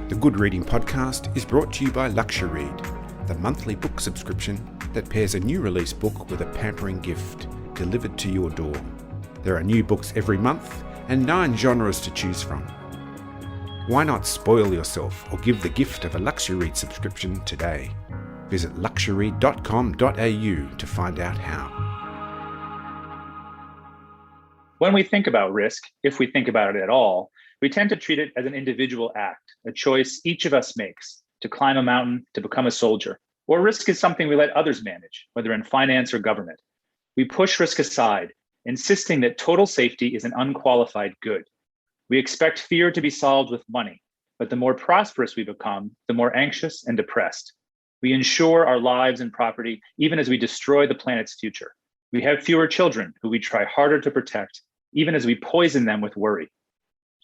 The Good Reading Podcast is brought to you by LuxuryRead, the monthly book subscription that pairs a new release book with a pampering gift delivered to your door. There are new books every month and 9 genres to choose from. Why not spoil yourself or give the gift of a LuxuryRead subscription today? Visit luxury.com.au to find out how. When we think about risk, if we think about it at all, we tend to treat it as an individual act, a choice each of us makes to climb a mountain, to become a soldier. Or risk is something we let others manage, whether in finance or government. We push risk aside, insisting that total safety is an unqualified good. We expect fear to be solved with money, but the more prosperous we become, the more anxious and depressed. We insure our lives and property, even as we destroy the planet's future. We have fewer children who we try harder to protect, even as we poison them with worry.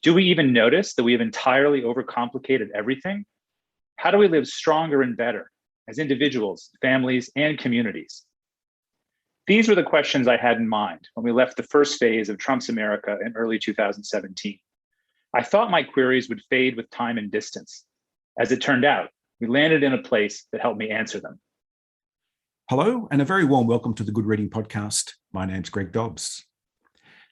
Do we even notice that we have entirely overcomplicated everything? How do we live stronger and better as individuals, families, and communities? These were the questions I had in mind when we left the first phase of Trump's America in early 2017. I thought my queries would fade with time and distance. As it turned out, we landed in a place that helped me answer them. Hello, and a very warm welcome to the Good Reading Podcast. My name's Greg Dobbs.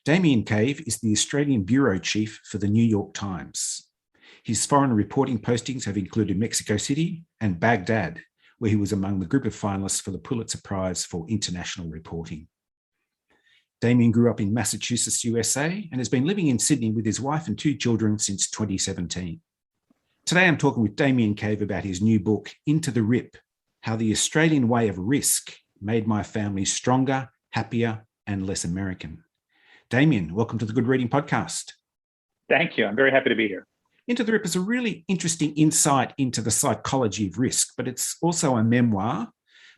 Damien Cave is the Australian Bureau Chief for the New York Times. His foreign reporting postings have included Mexico City and Baghdad, where he was among the group of finalists for the Pulitzer Prize for International Reporting. Damien grew up in Massachusetts, USA, and has been living in Sydney with his wife and 2 children since 2017. Today, I'm talking with Damien Cave about his new book, Into the Rip: How the Australian Way of Risk Made My Family Stronger, Happier, and Less American. Damien, welcome to the Good Reading Podcast. Thank you. I'm very happy to be here. Into the Rip is a really interesting insight into the psychology of risk, but it's also a memoir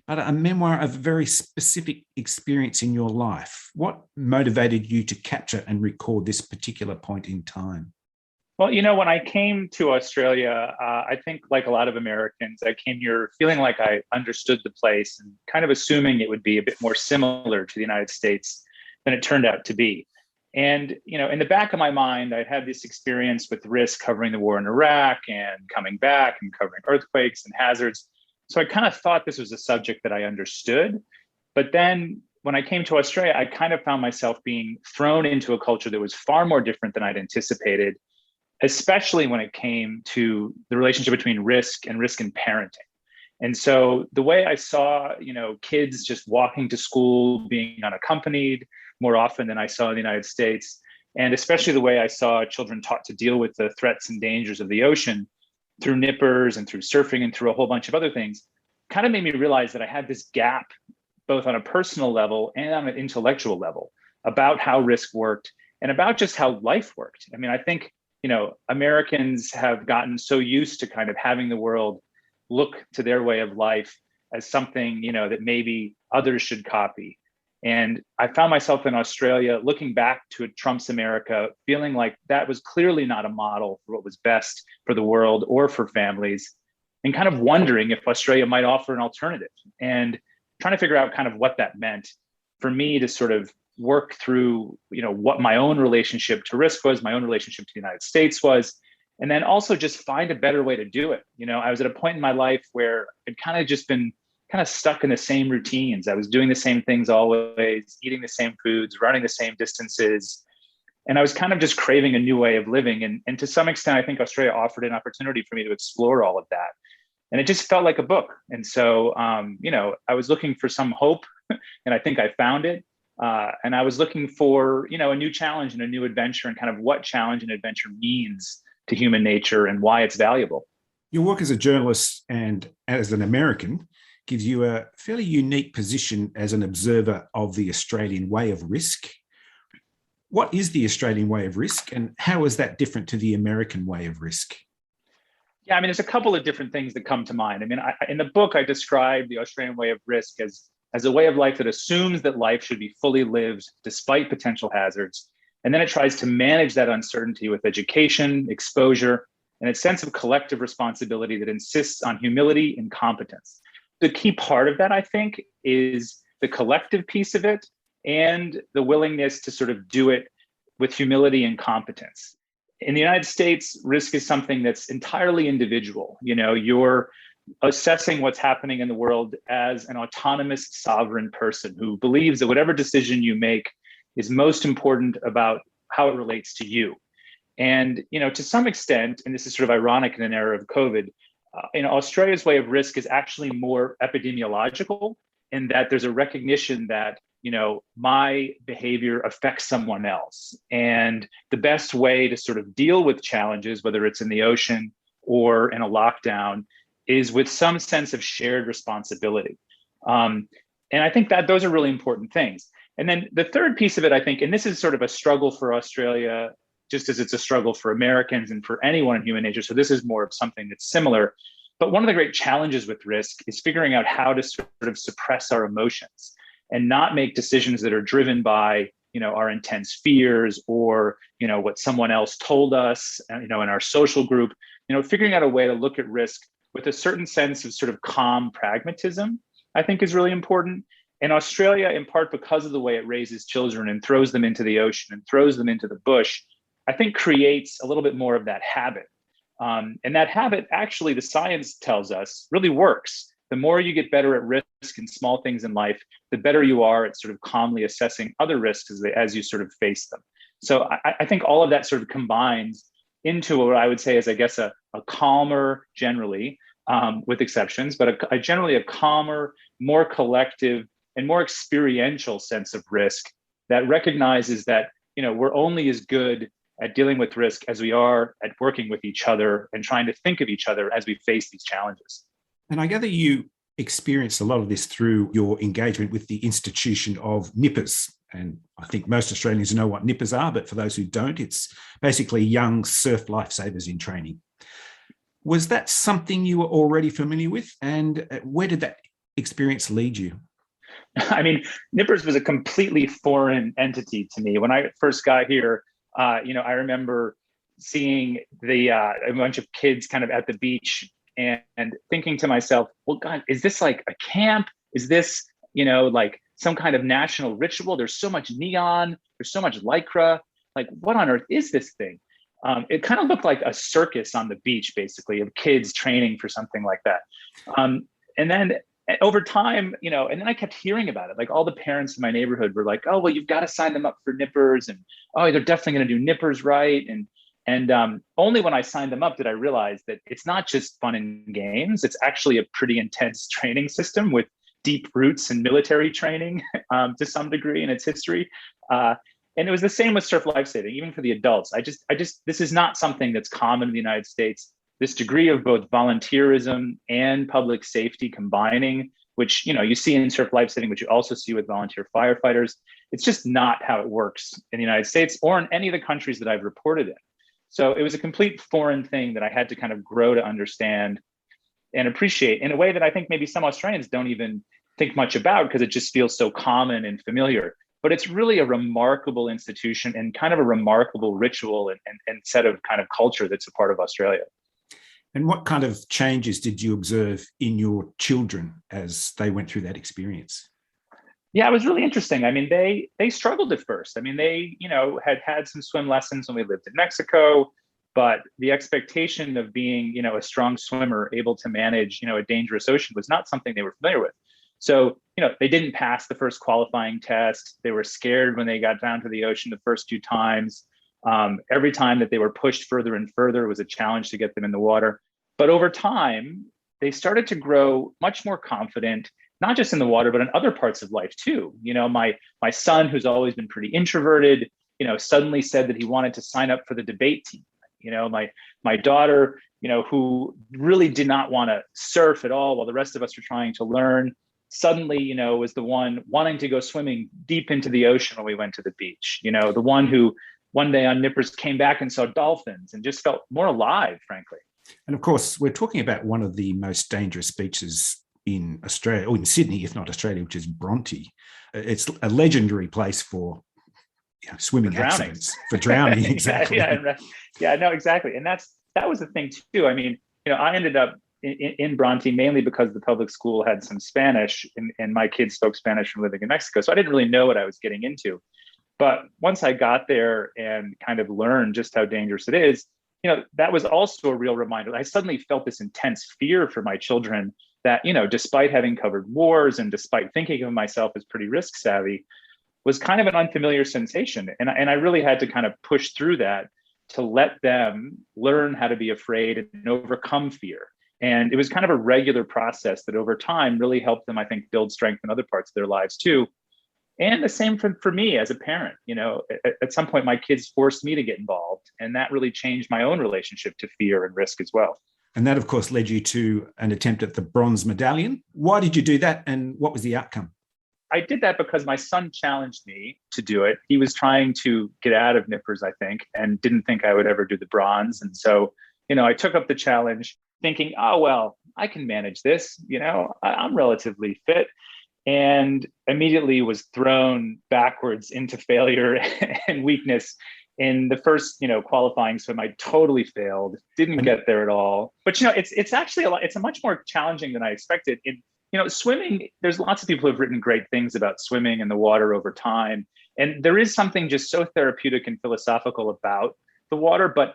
of a very specific experience in your life. What motivated you to capture and record this particular point in time? Well, when I came to Australia, I think like a lot of Americans, I came here feeling like I understood the place and kind of assuming it would be a bit more similar to the United States than it turned out to be. And, in the back of my mind, I'd had this experience with risk covering the war in Iraq and coming back and covering earthquakes and hazards. So I kind of thought this was a subject that I understood. But then when I came to Australia, I kind of found myself being thrown into a culture that was far more different than I'd anticipated, especially when it came to the relationship between risk and parenting. And so the way I saw, kids just walking to school, being unaccompanied more often than I saw in the United States, and especially the way I saw children taught to deal with the threats and dangers of the ocean through nippers and through surfing and through a whole bunch of other things, kind of made me realize that I had this gap, both on a personal level and on an intellectual level, about how risk worked and about just how life worked. I mean, I think, Americans have gotten so used to kind of having the world look to their way of life as something, that maybe others should copy. And I found myself in Australia looking back to Trump's America, feeling like that was clearly not a model for what was best for the world or for families, and kind of wondering if Australia might offer an alternative and trying to figure out kind of what that meant for me to sort of work through, what my own relationship to risk was, my own relationship to the United States was, and then also just find a better way to do it. I was at a point in my life where I'd kind of just been stuck in the same routines. I was doing the same things always, eating the same foods, running the same distances. And I was kind of just craving a new way of living. And to some extent, I think Australia offered an opportunity for me to explore all of that. And it just felt like a book. And so, I was looking for some hope, and I think I found it. And I was looking for, a new challenge and a new adventure, and kind of what challenge and adventure means to human nature and why it's valuable. Your work as a journalist and as an American gives you a fairly unique position as an observer of the Australian way of risk. What is the Australian way of risk, and how is that different to the American way of risk? Yeah, there's a couple of different things that come to mind. In the book, I describe the Australian way of risk as a way of life that assumes that life should be fully lived despite potential hazards. And then it tries to manage that uncertainty with education, exposure, and a sense of collective responsibility that insists on humility and competence. The key part of that, I think, is the collective piece of it and the willingness to sort of do it with humility and competence. In the United States, risk is something that's entirely individual. You're assessing what's happening in the world as an autonomous sovereign person who believes that whatever decision you make is most important about how it relates to you. And, to some extent, and this is sort of ironic in an era of COVID, Australia's way of risk is actually more epidemiological in that there's a recognition that, my behavior affects someone else. And the best way to sort of deal with challenges, whether it's in the ocean or in a lockdown, is with some sense of shared responsibility. And I think that those are really important things. And then the third piece of it, I think, and this is sort of a struggle for Australia, just as it's a struggle for Americans and for anyone in human nature. So this is more of something that's similar. But one of the great challenges with risk is figuring out how to sort of suppress our emotions and not make decisions that are driven by, our intense fears or, what someone else told us, in our social group, figuring out a way to look at risk with a certain sense of sort of calm pragmatism, I think is really important. In Australia, in part because of the way it raises children and throws them into the ocean and throws them into the bush, I think creates a little bit more of that habit. And that habit, actually, the science tells us, really works. The more you get better at risk and small things in life, the better you are at sort of calmly assessing other risks as you sort of face them. So I think all of that sort of combines into what I would say is, I guess, a calmer, generally, with exceptions, but generally a calmer, more collective, and more experiential sense of risk that recognizes that, we're only as good at dealing with risk as we are at working with each other and trying to think of each other as we face these challenges. And I gather you experienced a lot of this through your engagement with the institution of nippers. And I think most Australians know what nippers are, but for those who don't, it's basically young surf lifesavers in training. Was that something you were already familiar with? And where did that experience lead you? I mean, nippers was a completely foreign entity to me. When I first got here, I remember seeing a bunch of kids kind of at the beach and thinking to myself, well, God, is this like a camp? Is this, like some kind of national ritual? There's so much neon, there's so much lycra. Like, what on earth is this thing? It kind of looked like a circus on the beach, basically, of kids training for something like that. And then over time, and then I kept hearing about it. Like, all the parents in my neighborhood were like, oh, well, you've got to sign them up for nippers. And, oh, they're definitely going to do nippers right. And only when I signed them up did I realize that it's not just fun and games. It's actually a pretty intense training system with deep roots in military training to some degree in its history. And it was the same with surf lifesaving, even for the adults. This is not something that's common in the United States. This degree of both volunteerism and public safety combining, which, you see in surf lifesaving, which you also see with volunteer firefighters. It's just not how it works in the United States or in any of the countries that I've reported in. So it was a complete foreign thing that I had to kind of grow to understand and appreciate in a way that I think maybe some Australians don't even think much about because it just feels so common and familiar. But it's really a remarkable institution and kind of a remarkable ritual and set of kind of culture that's a part of Australia. And what kind of changes did you observe in your children as they went through that experience? Yeah, it was really interesting. I mean, they struggled at first. I mean, they, had some swim lessons when we lived in Mexico, but the expectation of being, a strong swimmer able to manage, a dangerous ocean was not something they were familiar with. So, they didn't pass the first qualifying test. They were scared when they got down to the ocean the first few times. Every time that they were pushed further and further was a challenge to get them in the water. But over time, they started to grow much more confident, not just in the water, but in other parts of life too. My son, who's always been pretty introverted, suddenly said that he wanted to sign up for the debate team. My daughter, who really did not want to surf at all while the rest of us were trying to learn, suddenly, was the one wanting to go swimming deep into the ocean when we went to the beach. The one who one day on Nippers came back and saw dolphins and just felt more alive, frankly. And of course, we're talking about one of the most dangerous beaches in Australia, or in Sydney, if not Australia, which is Bronte. It's a legendary place for swimming accidents, for drowning. Exactly. No, exactly. And that was the thing too. I mean, I ended up in Bronte mainly because the public school had some Spanish and my kids spoke Spanish from living in Mexico. So I didn't really know what I was getting into. But once I got there and kind of learned just how dangerous it is, that was also a real reminder. I suddenly felt this intense fear for my children that, despite having covered wars and despite thinking of myself as pretty risk savvy, was kind of an unfamiliar sensation. And I really had to kind of push through that to let them learn how to be afraid and overcome fear. And it was kind of a regular process that over time really helped them, I think, build strength in other parts of their lives too. And the same for me as a parent. At some point, my kids forced me to get involved. And that really changed my own relationship to fear and risk as well. And that, of course, led you to an attempt at the Bronze Medallion. Why did you do that, and what was the outcome? I did that because my son challenged me to do it. He was trying to get out of nippers, I think, and didn't think I would ever do the bronze. And so, I took up the challenge thinking, oh, well, I can manage this. I'm relatively fit, and immediately was thrown backwards into failure and weakness. In the first, qualifying swim, I totally failed, didn't get there at all. But, it's actually it's a much more challenging than I expected. Swimming, there's lots of people who have written great things about swimming and the water over time. And there is something just so therapeutic and philosophical about the water. But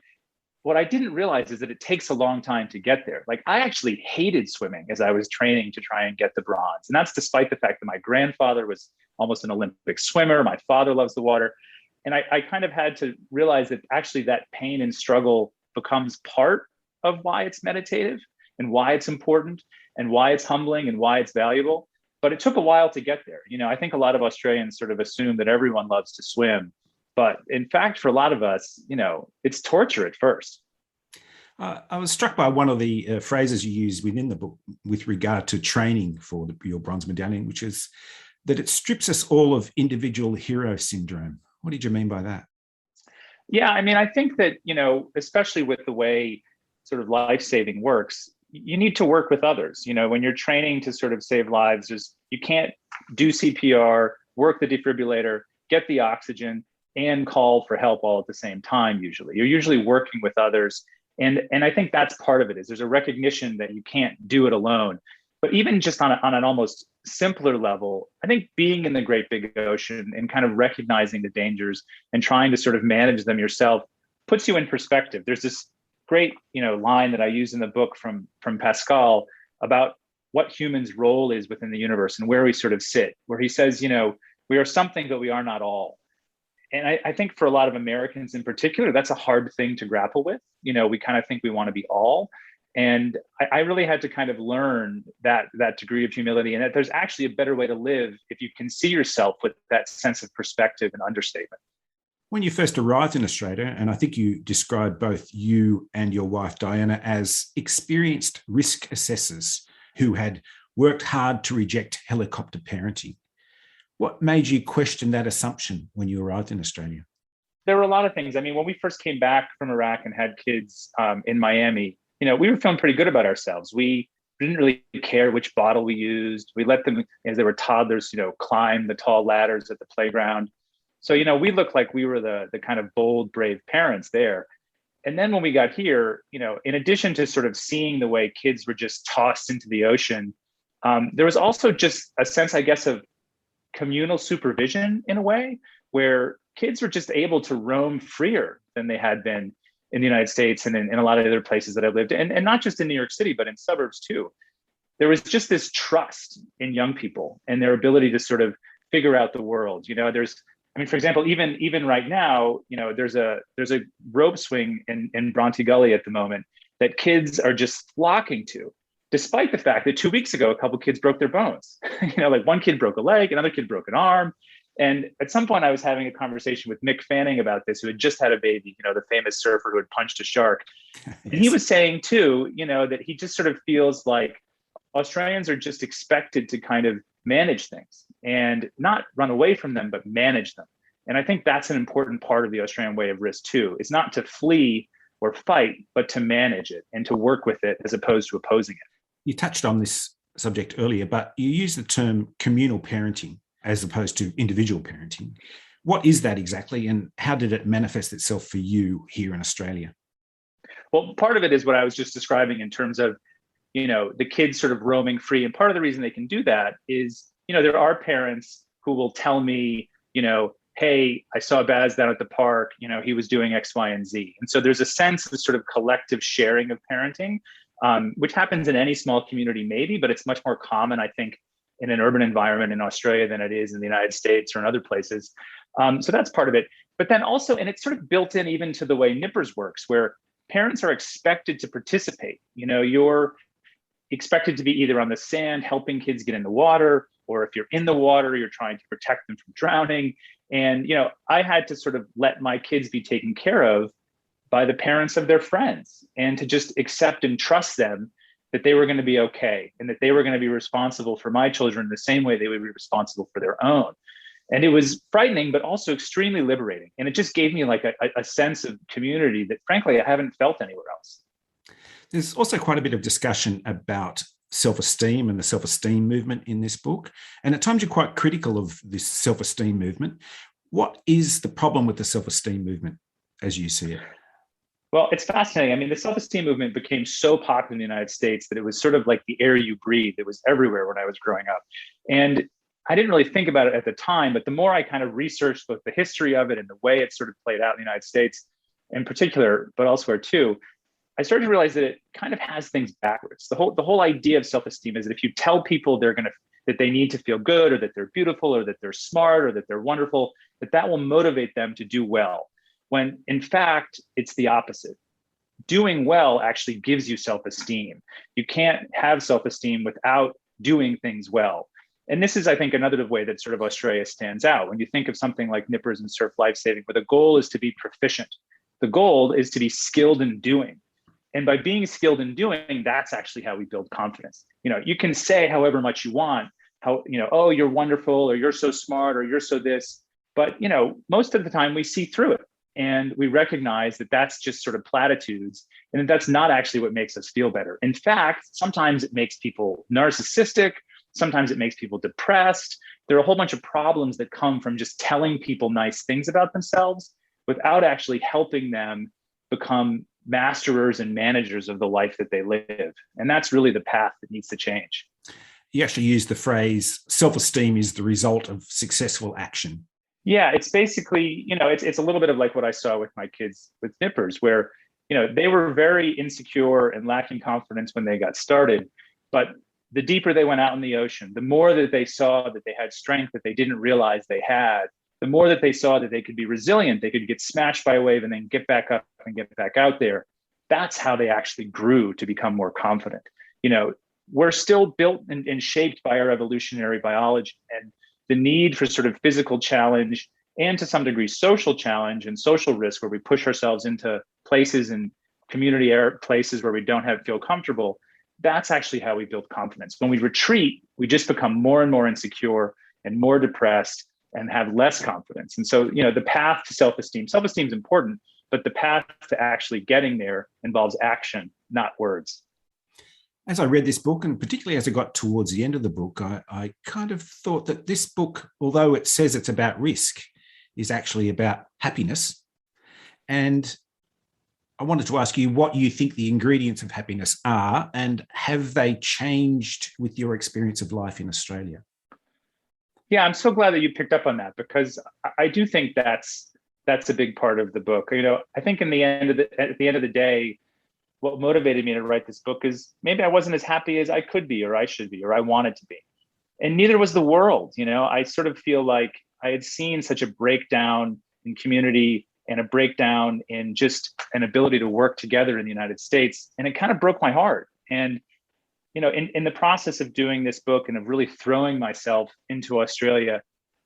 what I didn't realize is that it takes a long time to get there. Like, I actually hated swimming as I was training to try and get the bronze. And that's despite the fact that my grandfather was almost an Olympic swimmer. My father loves the water. And I kind of had to realize that actually that pain and struggle becomes part of why it's meditative and why it's important and why it's humbling and why it's valuable. But it took a while to get there. I think a lot of Australians sort of assume that everyone loves to swim. But in fact, for a lot of us, it's torture at first. I was struck by one of the phrases you use within the book with regard to training for your Bronze Medallion, which is that it strips us all of individual hero syndrome. What did you mean by that? Yeah, I think that, especially with the way sort of life-saving works, you need to work with others. When you're training to sort of save lives, you can't do CPR, work the defibrillator, get the oxygen, and call for help all at the same time. Usually, you're usually working with others, and I think that's part of it. Is there's a recognition that you can't do it alone. But even just on an almost simpler level, I think being in the great big ocean and kind of recognizing the dangers and trying to sort of manage them yourself puts you in perspective. There's this great, line that I use in the book from Pascal about what humans' role is within the universe and where we sort of sit, where he says, we are something, but we are not all. And I think for a lot of Americans in particular, that's a hard thing to grapple with. We kind of think we want to be all. And I really had to kind of learn that degree of humility, and that there's actually a better way to live if you can see yourself with that sense of perspective and understatement. When you first arrived in Australia, and I think you described both you and your wife, Diana, as experienced risk assessors who had worked hard to reject helicopter parenting. What made you question that assumption when you arrived in Australia? There were a lot of things. When we first came back from Iraq and had kids in Miami, we were feeling pretty good about ourselves. We didn't really care which bottle we used. We let them, as they were toddlers, climb the tall ladders at the playground. So, we looked like we were the kind of bold, brave parents there. And then when we got here, in addition to sort of seeing the way kids were just tossed into the ocean, there was also just a sense, I guess, of communal supervision in a way, where kids were just able to roam freer than they had been in the United States and in a lot of other places that I've lived in, and not just in New York City, but in suburbs too. There was just this trust in young people and their ability to sort of figure out the world. For example, even right now, there's a rope swing in Bronte Gully at the moment that kids are just flocking to, despite the fact that 2 weeks ago, a couple kids broke their bones. Like one kid broke a leg, another kid broke an arm. And at some point I was having a conversation with Mick Fanning about this, who had just had a baby, the famous surfer who had punched a shark. Yes. And he was saying too, that he just sort of feels like Australians are just expected to kind of manage things and not run away from them, but manage them. And I think that's an important part of the Australian way of risk too. It's not to flee or fight, but to manage it and to work with it as opposed to opposing it. You touched on this subject earlier, but you use the term communal parenting as opposed to individual parenting. What is that exactly, and how did it manifest itself for you here in Australia? Well, part of it is what I was just describing in terms of, the kids sort of roaming free. And part of the reason they can do that is, there are parents who will tell me, hey, I saw Baz down at the park, he was doing X, Y, and Z. And so there's a sense of sort of collective sharing of parenting, which happens in any small community maybe, but it's much more common, I think, in an urban environment in Australia than it is in the United States or in other places. So that's part of it. But then also, and it's sort of built in even to the way Nippers works, where parents are expected to participate. You're expected to be either on the sand helping kids get in the water, or if you're in the water, you're trying to protect them from drowning. And I had to sort of let my kids be taken care of by the parents of their friends, and to just accept and trust them that they were going to be okay, and that they were going to be responsible for my children the same way they would be responsible for their own. And it was frightening, but also extremely liberating. And it just gave me like a sense of community that frankly, I haven't felt anywhere else. There's also quite a bit of discussion about self-esteem and the self-esteem movement in this book. And at times you're quite critical of this self-esteem movement. What is the problem with the self-esteem movement as you see it? Well, it's fascinating. I mean, the self-esteem movement became so popular in the United States that it was sort of like the air you breathe. It was everywhere when I was growing up. And I didn't really think about it at the time, but the more I kind of researched both the history of it and the way it sort of played out in the United States in particular, but elsewhere too, I started to realize that it kind of has things backwards. The whole idea of self-esteem is that if you tell people that they need to feel good, or that they're beautiful, or that they're smart, or that they're wonderful, that will motivate them to do well. When in fact, it's the opposite. Doing well actually gives you self-esteem. You can't have self-esteem without doing things well. And this is, I think, another way that sort of Australia stands out. When you think of something like Nippers and Surf Lifesaving, where the goal is to be proficient, the goal is to be skilled in doing. And by being skilled in doing, that's actually how we build confidence. You can say however much you want, oh, you're wonderful, or you're so smart, or you're so this, but most of the time we see through it. And we recognize that that's just sort of platitudes, and that's not actually what makes us feel better. In fact, sometimes it makes people narcissistic. Sometimes it makes people depressed. There are a whole bunch of problems that come from just telling people nice things about themselves without actually helping them become masterers and managers of the life that they live. And that's really the path that needs to change. You actually use the phrase, self-esteem is the result of successful action. Yeah, it's basically, it's a little bit of like what I saw with my kids with Nippers, where, they were very insecure and lacking confidence when they got started. But the deeper they went out in the ocean, the more that they saw that they had strength that they didn't realize they had, the more that they saw that they could be resilient, they could get smashed by a wave and then get back up and get back out there. That's how they actually grew to become more confident. We're still built and shaped by our evolutionary biology, and the need for sort of physical challenge and to some degree social challenge and social risk, where we push ourselves into places and community places where we don't feel comfortable. That's actually how we build confidence. When we retreat, we just become more and more insecure and more depressed and have less confidence. And so, the path to self-esteem is important, but the path to actually getting there involves action, not words. As I read this book, and particularly as I got towards the end of the book, I kind of thought that this book, although it says it's about risk, is actually about happiness. And I wanted to ask you what you think the ingredients of happiness are, and have they changed with your experience of life in Australia? Yeah, I'm so glad that you picked up on that, because I do think that's a big part of the book. I think at the end of the day, what motivated me to write this book is maybe I wasn't as happy as I could be, or I should be, or I wanted to be. And neither was the world. I sort of feel like I had seen such a breakdown in community and a breakdown in just an ability to work together in the United States. And it kind of broke my heart. And, in the process of doing this book and of really throwing myself into Australia,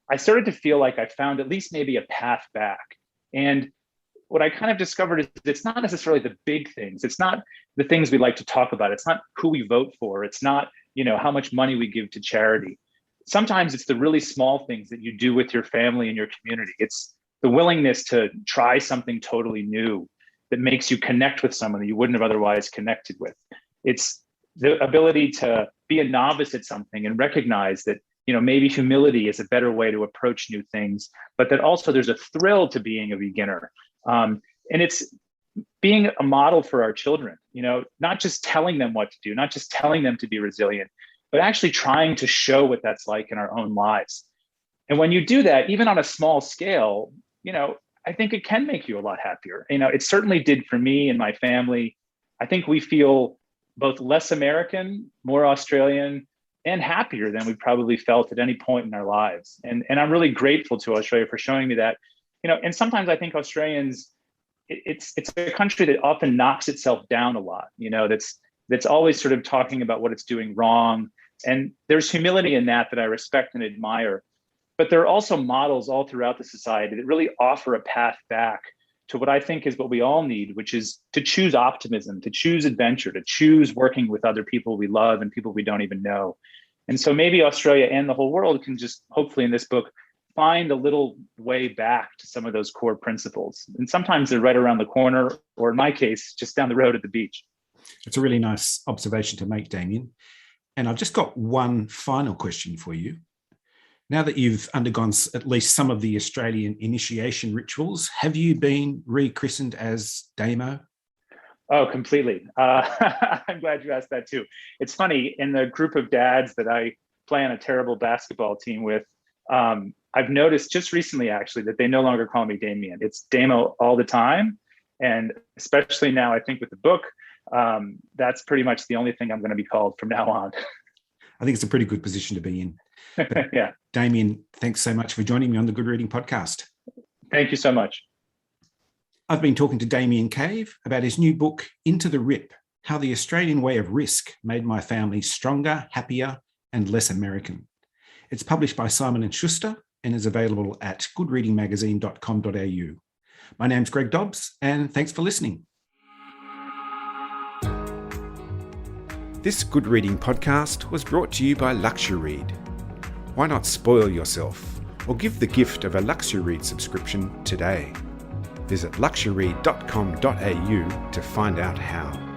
I started to feel like I found at least maybe a path back. And what I kind of discovered is it's not necessarily the big things. It's not the things we like to talk about. It's not who we vote for. It's not, how much money we give to charity. Sometimes it's the really small things that you do with your family and your community. It's the willingness to try something totally new that makes you connect with someone that you wouldn't have otherwise connected with. It's the ability to be a novice at something and recognize that, maybe humility is a better way to approach new things, but that also there's a thrill to being a beginner. And it's being a model for our children, not just telling them what to do, not just telling them to be resilient, but actually trying to show what that's like in our own lives. And when you do that, even on a small scale, I think it can make you a lot happier. It certainly did for me and my family. I think we feel both less American, more Australian, and happier than we probably felt at any point in our lives. And I'm really grateful to Australia for showing me that. And sometimes I think Australians, it's a country that often knocks itself down a lot, that's always sort of talking about what it's doing wrong. And there's humility in that I respect and admire. But there are also models all throughout the society that really offer a path back to what I think is what we all need, which is to choose optimism, to choose adventure, to choose working with other people we love and people we don't even know. And so maybe Australia and the whole world can just, hopefully in this book, find a little way back to some of those core principles. And sometimes they're right around the corner, or in my case, just down the road at the beach. It's a really nice observation to make, Damien. And I've just got one final question for you. Now that you've undergone at least some of the Australian initiation rituals, have you been rechristened as Damo? Oh, completely. I'm glad you asked that too. It's funny, in the group of dads that I play on a terrible basketball team with, I've noticed just recently, actually, that they no longer call me Damien. It's Damo all the time. And especially now, I think with the book, that's pretty much the only thing I'm going to be called from now on. I think it's a pretty good position to be in. Yeah. Damien, thanks so much for joining me on the Good Reading Podcast. Thank you so much. I've been talking to Damien Cave about his new book, Into the Rip: How the Australian Way of Risk Made My Family Stronger, Happier, and Less American. It's published by Simon & Schuster and is available at goodreadingmagazine.com.au. My name's Greg Dobbs, and thanks for listening. This Good Reading Podcast was brought to you by LuxuryRead. Why not spoil yourself or give the gift of a LuxuryRead subscription today? Visit luxuryread.com.au to find out how.